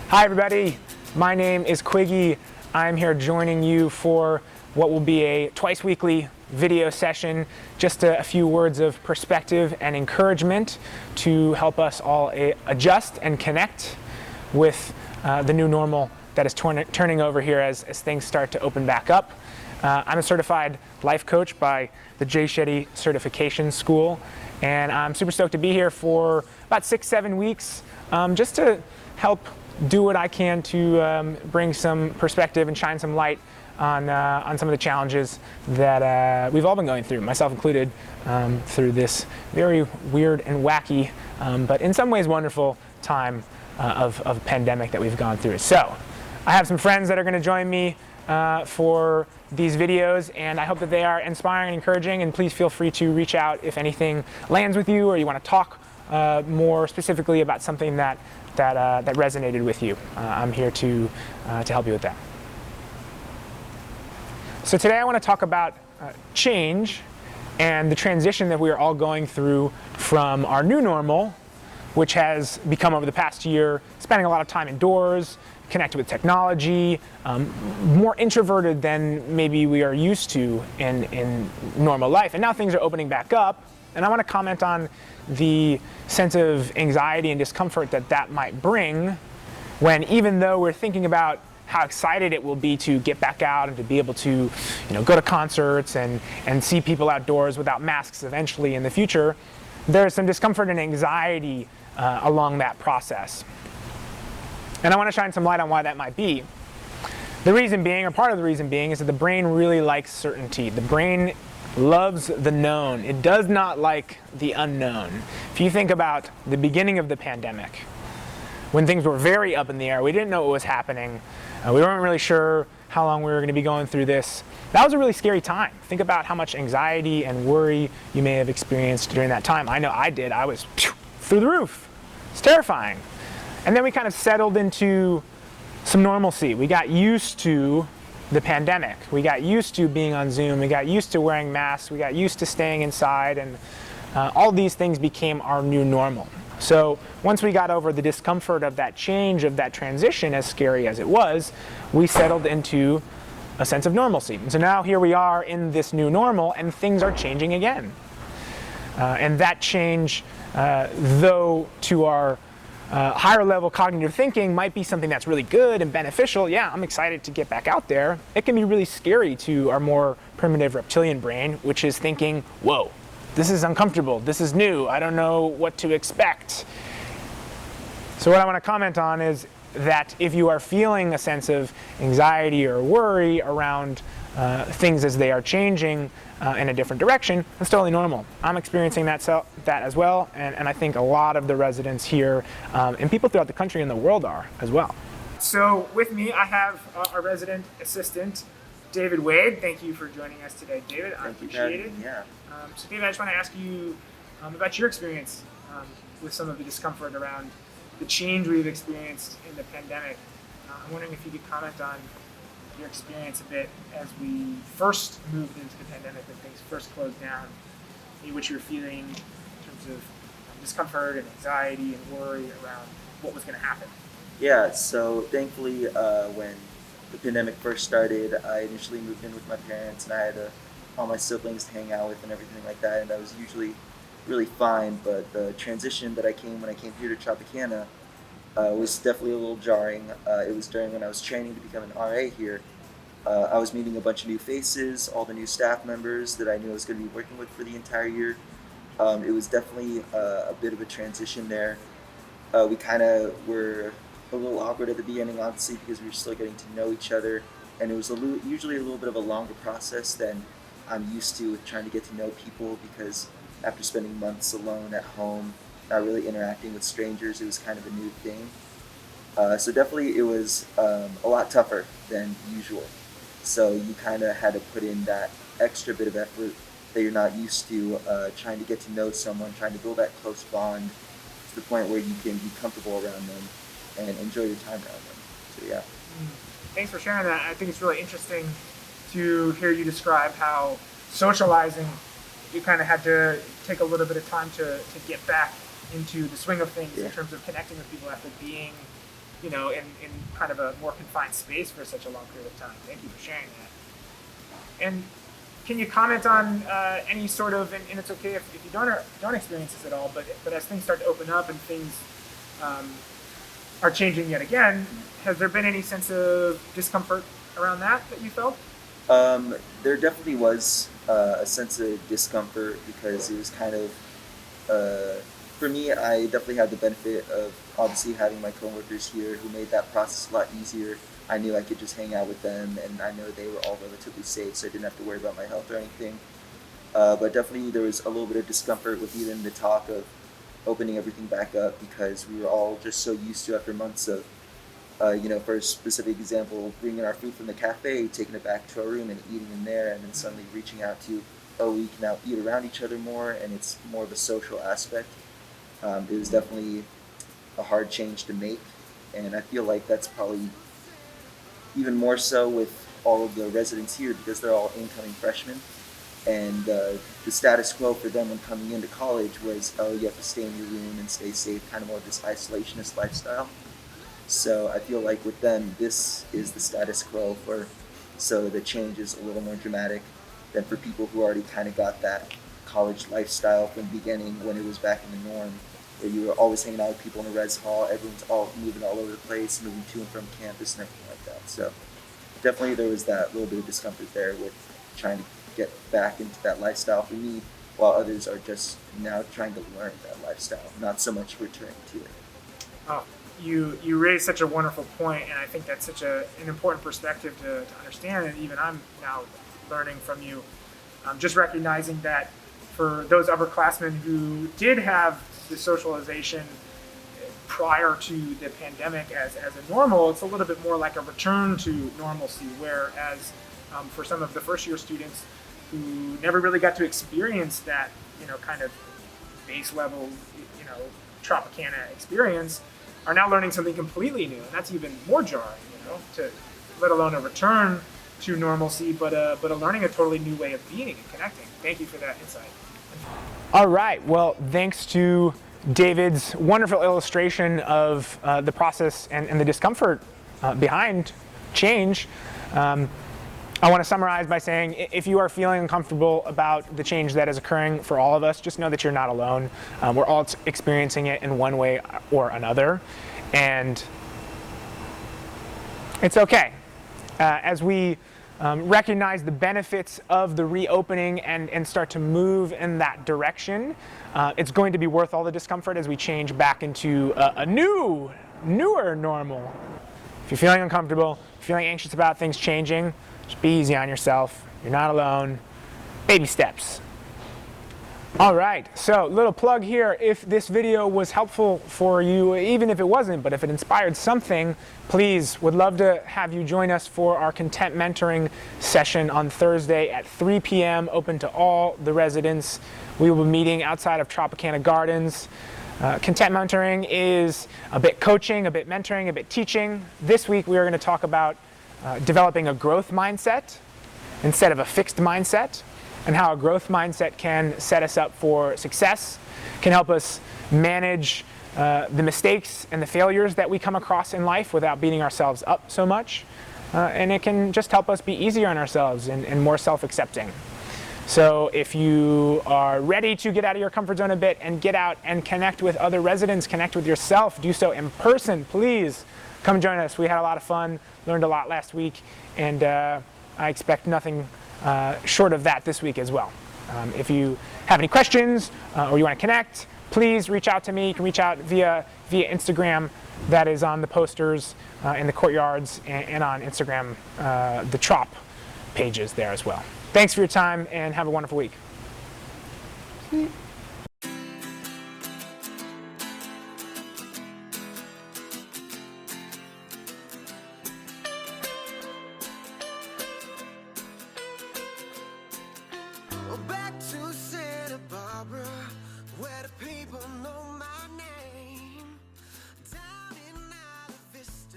Hi everybody, my name is Quiggy. I'm here joining you for what will be a twice weekly video session, just a few words of perspective and encouragement to help us all adjust and connect with the new normal that is turning over here as things start to open back up. I'm a certified life coach by the J. Shetty Certification School, and I'm super stoked to be here for about 6-7 weeks just to help do what I can to bring some perspective and shine some light on some of the challenges that we've all been going through, myself included, through this very weird and wacky, but in some ways wonderful time of pandemic that we've gone through. So I have some friends that are going to join me for these videos, and I hope that they are inspiring and encouraging, and please feel free to reach out if anything lands with you or you want to talk more specifically about something that resonated with you. I'm here to help you with that. So today I want to talk about change and the transition that we are all going through from our new normal, which has become over the past year spending a lot of time indoors, connected with technology, more introverted than maybe we are used to in normal life. And now things are opening back up, and I want to comment on the sense of anxiety and discomfort that might bring when, even though we're thinking about how excited it will be to get back out and to be able to, go to concerts and see people outdoors without masks eventually in the future, there's some discomfort and anxiety along that process. And I want to shine some light on why that might be. The reason being, or part of the reason being, is that the brain really likes certainty. The brain loves the known. It does not like the unknown. If you think about the beginning of the pandemic, when things were very up in the air, we didn't know what was happening, we weren't really sure how long we were going to be going through this. That was a really scary time. Think about how much anxiety and worry you may have experienced during that time. I know I did. I was through the roof. It's terrifying. And then we kind of settled into some normalcy. We got used to the pandemic. We got used to being on Zoom. We got used to wearing masks. We got used to staying inside, and all these things became our new normal. So once we got over the discomfort of that change, of that transition, as scary as it was, we settled into a sense of normalcy. And so now here we are in this new normal, and things are changing again. And that change, though to our higher level cognitive thinking might be something that's really good and beneficial. Yeah, I'm excited to get back out there. It can be really scary to our more primitive reptilian brain, which is thinking, whoa, this is uncomfortable, this is new, I don't know what to expect. So what I want to comment on is that if you are feeling a sense of anxiety or worry around things as they are changing in a different direction, that's totally normal. I'm experiencing that as well, and I think a lot of the residents here and people throughout the country and the world are as well. So with me, I have our resident assistant, David Wade. Thank you for joining us today, David. I appreciate it. Yeah. So David, I just want to ask you about your experience with some of the discomfort around the change we've experienced in the pandemic. I'm wondering if you could comment on your experience a bit as we first moved into the pandemic, when things first closed down, what you were feeling in terms of discomfort and anxiety and worry around what was going to happen. Yeah, so thankfully when the pandemic first started, I initially moved in with my parents, and I had all my siblings to hang out with and everything like that, and that was usually really fine, but the transition that when I came here to Tropicana was definitely a little jarring. It was during when I was training to become an RA here. I was meeting a bunch of new faces, all the new staff members that I knew I was going to be working with for the entire year. It was definitely a bit of a transition there. We kind of were a little awkward at the beginning, obviously, because we were still getting to know each other, and it was usually a little bit of a longer process than I'm used to with trying to get to know people, because after spending months alone at home, not really interacting with strangers, it was kind of a new thing. So definitely it was a lot tougher than usual. So you kind of had to put in that extra bit of effort that you're not used to, trying to get to know someone, trying to build that close bond to the point where you can be comfortable around them and enjoy your time around them. So yeah. Thanks for sharing that. I think it's really interesting to hear you describe how socializing, you kind of had to take a little bit of time to get back into the swing of things in terms of connecting with people after being in kind of a more confined space for such a long period of time. Thank you for sharing that. And can you comment on any sort of, and it's okay if you don't experience this at all, but as things start to open up and things are changing yet again, has there been any sense of discomfort around that you felt? There definitely was a sense of discomfort because it was kind of, for me, I definitely had the benefit of obviously having my coworkers here who made that process a lot easier. I knew I could just hang out with them, and I know they were all relatively safe, so I didn't have to worry about my health or anything. But definitely there was a little bit of discomfort with even the talk of opening everything back up because we were all just so used to, after months of, for a specific example, bringing our food from the cafe, taking it back to our room and eating in there, and then suddenly reaching out to, oh, we can now eat around each other more, and it's more of a social aspect. It was definitely a hard change to make, and I feel like that's probably even more so with all of the residents here because they're all incoming freshmen. And the status quo for them when coming into college was, oh, you have to stay in your room and stay safe, kind of more of this isolationist lifestyle. So I feel like with them, this is the status quo so the change is a little more dramatic than for people who already kind of got that college lifestyle from the beginning when it was back in the norm, where you were always hanging out with people in a res hall, everyone's all moving all over the place, moving to and from campus and everything like that. So definitely there was that little bit of discomfort there with trying to get back into that lifestyle for me, while others are just now trying to learn that lifestyle, not so much returning to it. Oh, you raised such a wonderful point, and I think that's such an important perspective to understand, and even I'm now learning from you. Just recognizing that for those upperclassmen who did have the socialization prior to the pandemic as a normal, it's a little bit more like a return to normalcy, whereas for some of the first year students who never really got to experience that, kind of base level, Tropicana experience, are now learning something completely new, and that's even more jarring, to let alone a return to normalcy, but learning a totally new way of being and connecting. Thank you for that insight. All right, well, thanks to David's wonderful illustration of the process and the discomfort behind change. I want to summarize by saying, if you are feeling uncomfortable about the change that is occurring for all of us, just know that you're not alone. We're all experiencing it in one way or another, and it's okay. As we recognize the benefits of the reopening and start to move in that direction, it's going to be worth all the discomfort as we change back into a newer normal. If you're feeling uncomfortable, feeling anxious about things changing, just be easy on yourself. You're not alone. Baby steps. All right, so little plug here. If this video was helpful for you, even if it wasn't, but if it inspired something, please, would love to have you join us for our Content Mentoring session on Thursday at 3 p.m., open to all the residents. We will be meeting outside of Tropicana Gardens. Content Mentoring is a bit coaching, a bit mentoring, a bit teaching. This week we are going to talk about developing a growth mindset instead of a fixed mindset, and how a growth mindset can set us up for success, can help us manage the mistakes and the failures that we come across in life without beating ourselves up so much, and it can just help us be easier on ourselves and more self-accepting. So if you are ready to get out of your comfort zone a bit and get out and connect with other residents, connect with yourself, do so in person, please come join us. We had a lot of fun, learned a lot last week, and I expect nothing short of that this week as well. If you have any questions or you want to connect, please reach out to me. You can reach out via Instagram. That is on the posters in the courtyards and on Instagram, the Trop pages there as well. Thanks for your time and have a wonderful week. Back to Santa Barbara, where the people know